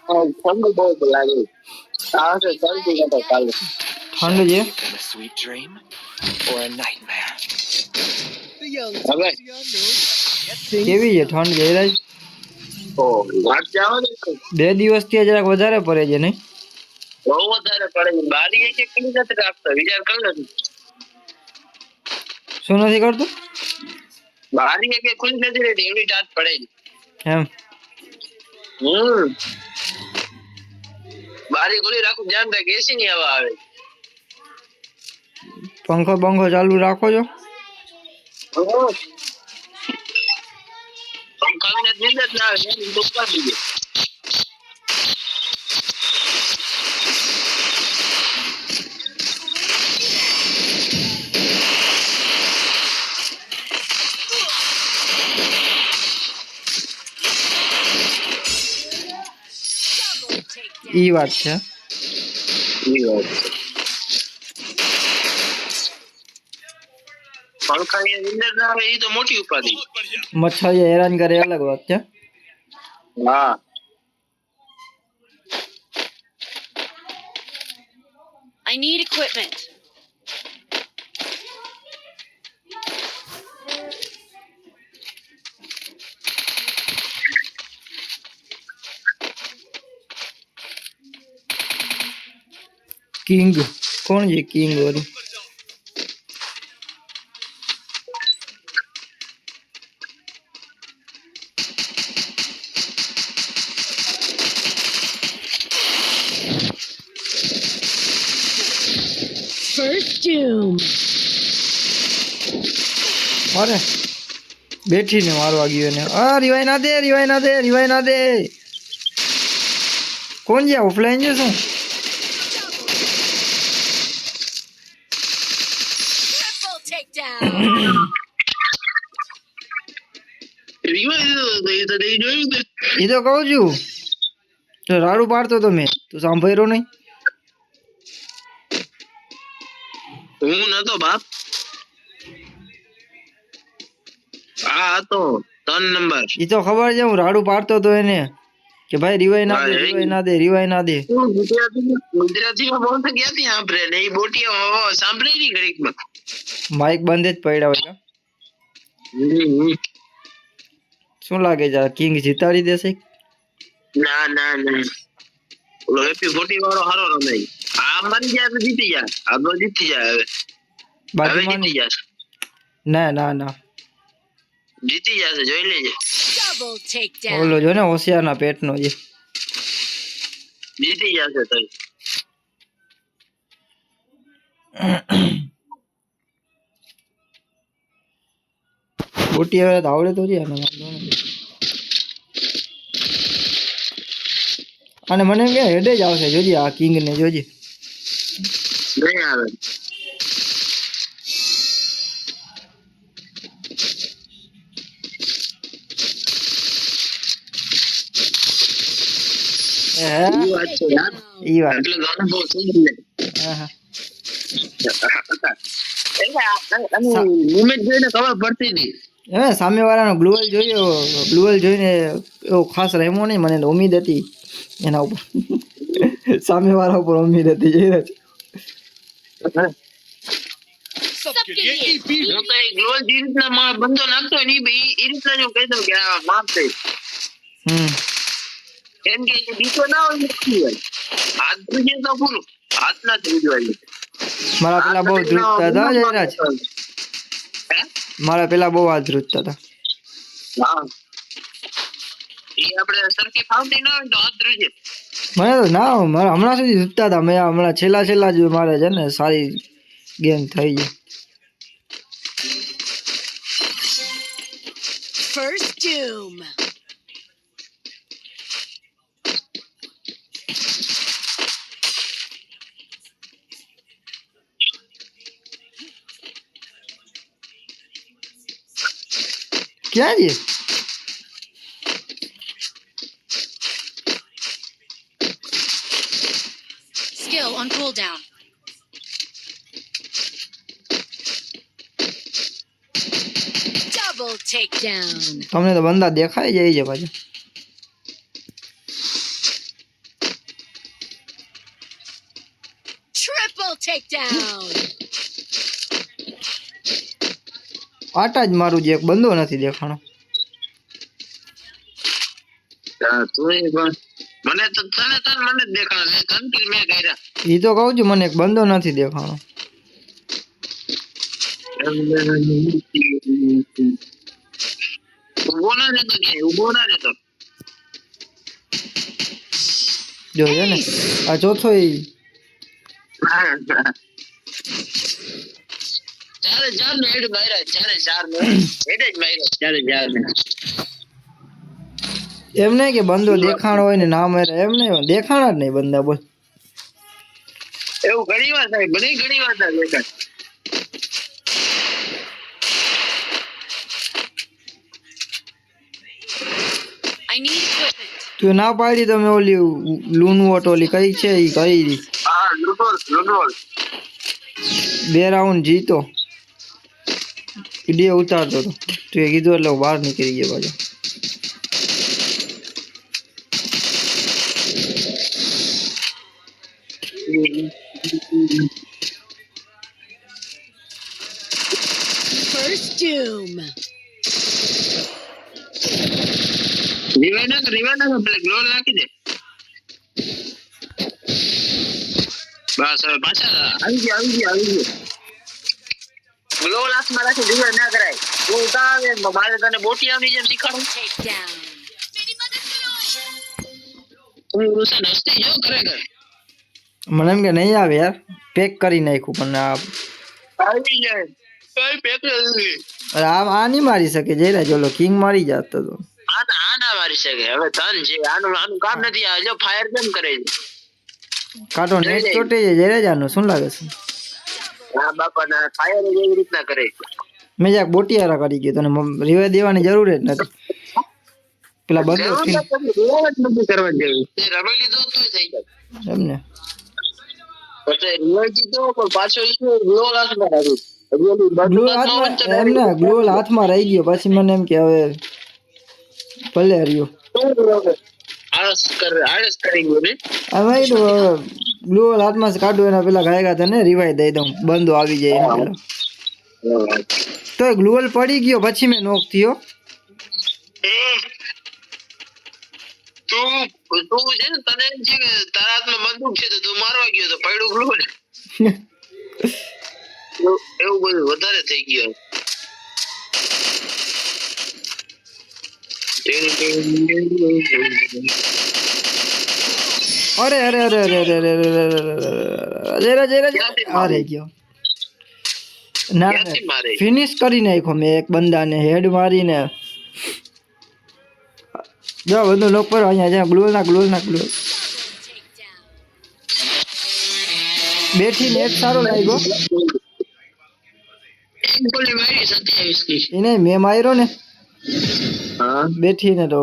ઠંડુ બહુ લાગે આ છે શરદી કરતા ચાલે ઠંડ છે હવે કેવી છે ઠંડ જયરાજ તો વાત જાવ ને 2 દિવસથી જરાક વધારે પડે છે નહીં બહુ વધારે પડે છે બારી એક એક કરી નથી રાખતો વિચાર કર લે શું નથી કરતું બારી એક એક ખુલી નથી રહેતી એવી ટાટ પડે છે એમ બારી ખુલી રાખું ધ્યાન રાખ એસી ની હવા આવે પંખો બંખો ચાલુ રાખો છો પંખા ને નીંદ જ ના આવે એની ઉપર દીજે ઈ વાત છે પંખા ની નીંદર ના આવે એ તો મોટી ઉપાધિ મચ્છર હેરાન કરે અલગ વાત છે હા I need equipment. કિંગ કોણ છે કિંગ વાળું First doom. અરે બેઠીને મારવા ગયો ને રિવાઈ ના દે રિવાઈ ના દે રિવાઈ ના દે કોણ છે ઓફલાઈન છે શું Triple takedown. એ તો કહું છું તો રાડું પાડતો તો મેં તું સાંભળ્યો નહીં હું નતો બાપ આ તો 3 નંબર એ તો ખબર છે હું રાડું પાડતો તો એને કે ભાઈ રિવાઈ ના દે રિવાઈ ના દે રિવાઈ ના દે ગુજરાતીમાં બોલતો ક્યાંથી સાંભળે ને એ બોટિયા સાંભળે નહીં ઘડીકમાં માઇક બંધ જ પડ્યા હોય શું લાગે છે કિંગ જીતાડી દેશે ના ના ના ઓલો હેપી 40 વાળો હારો રમે આ મરી જાય તો જીતી જાય આ તો જીતી જાય હવે બાજુમાં જીતી જશે ના ના ના જીતી જશે જોઈ લેજે Double takedown. ઓલો જો ને હોશિયારના પેટનો છે જીતી જશે તો બોટી હવે તો આવડે તો છે આને વાંધો નથી. અને મને એમ કે હેડે જ આવશે જોજે આ કિંગ ને જોજે નહીં આવે ઈ વાત છે યાર ઈ વાત એટલે ગાનું બહુ થઈ ગયું હા હા મુમેન્ટ જોઈને ખબર પડતી હતી હવે સામે વાળાનો ગ્લુઅલ જોઈને એવો ખાસ રહેમો નહીં મને તો ઉમ્મીદ હતી એના ઉપર સામે વાળા ઉપર ઉમ્મીદ હતી જયરાજ હું તો એ ગ્લોલ જે રીતના બંધો નાખતો હોય ને એ રીતના જો કહી દઉં કે આ માફ થઈ કેમ કે બીજો ના હોય ને હોય હાથ ધ્રુજે તો પૂરું હાથ ના ધ્રુજવાય મારા પેલા બહુ ધ્રુજતા હતા જયરાજ મારા પેલા બહુ હાથ ધ્રુજતા હતા હા એ આપણે સરખી ફાવતી ના હોય તો હાથ ધ્રુજે મને તો ના મારે હમણાં સુધી ધ્રુજતા હતા મેં હમણાં છેલ્લા જ મારે છે ને સારી ગેમ થઈ ગઈ First doom. ક્યાં છે Skill on cooldown. Double takedown. તમને તો બંદા દેખાઈ જાય છે પાછું takedown. આટા જ મારું જે એક બંદો નથી દેખાણો. તું એ પણ મને તો મને જ દેખાડે તન કિલ મેં કર્યા ઈ તો કહું છું મને એક બંદો નથી દેખાણો. ઉભો ના રહેતો કે ઉભો ના રહેતો જો છે ને આ ચોથો ઈ ચારે ચાર ને હેડ માર્યા ચારે ચાર ને હેડ જ માર્યા ચારે ચાર ને એમ નહીં કે બંદો દેખાણો હોય ને ના મારે એમ નહીં દેખાણા જ નહીં બંદા બોલ. એવું ઘણી વાર થાય બને ઘણી વાર થાય દેખાય I need equipment. તું ના પાડી તમે ઓલી લૂનવોટ ઓલી કઈ છે ઈ કરી હા લૂડોલ 2 રાઉન્ડ જીતો વિડીયો ઉતારતો હતો તું એ કીધું એટલે હું બહાર નીકળી ગયો પાછો. First doom. રિવાઇવ ના પેલે ગ્લો નાખી દે બસ હવે પાછા આવી ગયો ગ્લો લાસ્ટ માં રાખી રિવાઇવ ના કરાય તું ઉતારે મારે તને બોટિયાની જેમ શીખવાડું Takedown. તું રૂસન હસ્તી જો ખરેખર મને એમ કે નહીં આવે યાર પેક કરી નાખ્યું પણ આવી જાય કઈ પેક નથી આ નહીં મારી શકે જયરા જોલો કિંગ મારી જાતો તો આ ના મારી શકે હવે તન છે આનું કામ નથી આ જો ફાયર કેમ કરે છે કાટો નેટ ચોટે છે જયરા જાનું શું લાગે છે હા બાપા ના ફાયર એવી રીતના કરે મેં જ્યાં બોટિયારા કરી ગયો તને રિવાઇવ દેવાની જરૂર જ નથી પેલા બંદો નથી કરવા જેવું તે રમી લીધો તો થઈ જાય એમને પછી રિવાઇવ જીતો પણ પાછો ગ્લો લાસ્ટ માં આવ્યું ગ્લોલ હાથમાં રહી ગયો પછી મને એમ કે હવે ભલે હર્યો આળસ કરી ગયો ને આમાં ગ્લોલ હાથમાં કાઢું એના પેલા ગાયગા તને રિવાઈ દઈ દઉં બંધો આવી જાય એના પેલા તો ગ્લોલ પડી ગયો પછી મેં નોક થયો તું છે ને તને એમ છે કે તારા હાથમાં બંદૂક છે તો તું મારવા ગયો તો પડ્યું ગ્લો ને એવું બધું વધારે થઈ ગયું અરે અરે ગયો ના ફિનિશ કરી નાખ્યો મેં એક બંદાને હેડ મારીને જો બધું લોક પર અહીંયા જ્યાં ગ્લોલ ના બેઠી નેટ સારો લાગ્યો એને મેં માર્યો ને બેઠી ને તો